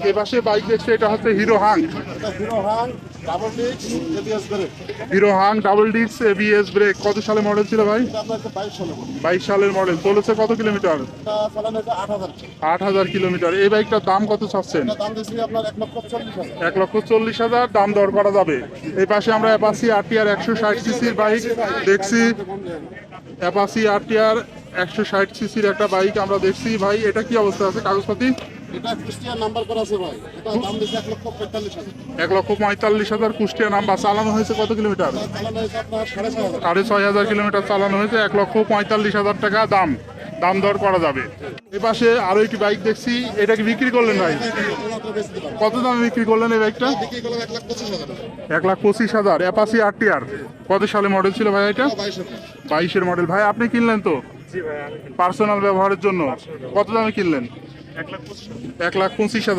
এ পাশে বাইক দেখছে, এটা হচ্ছে hero Hang. Hero Hang double disc ABS brake. Hero Hang double disc ABS brake. কত সালে মডেল ছিল ভাই? এটা আপনার 22 সালে। 22 সালের মডেল। চলেছে কত কিলোমিটার? এটা চালানো হচ্ছে 8000। 8000 কিলোমিটার। এই বাইকটার দাম কত চাচ্ছেন? এটা দাম দিচ্ছি আপনার 1,40,000। 1,40,000 দাম দর করা যাবে। এই পাশে আমরা অ্যাপাচি আরটিআর 160 সিসির বাইক দেখছি। অ্যাপাচি আরটিআর 160 সিসির একটা বাইক আমরা দেখছি। ভাই এটা কি অবস্থা আছে কাগজপাতি? এটা কুষ্টিয়া নাম্বার করা আছে ভাই। এটা দাম দিচ্ছি 1,45,000। 1,45,000 কুষ্টিয়া নাম্বার। চালানো হয়েছে কত কিলোমিটার? চালানো হয়েছে আপনার 6,500। 6,500 কিলোমিটার চালানো হয়েছে। 1,45,000 টাকা দাম। দাম দর করা যাবে। এ পাশে আরো একটি বাইক দেখছি। এটা কি বিক্রি করলেন ভাই? কত দামে বিক্রি করলেন এই বাইকটা? বিক্রি করলাম 1,25,000। 1,25,000। অ্যাপাচি আরটিআর কত সালে মডেল ছিল ভাই এটা? 22-এর মডেল। ভাই আপনি কিনলেন তো? পার্সোনাল ব্যবহারের জন্য। কত দামে কিনলেন? 1,25,000।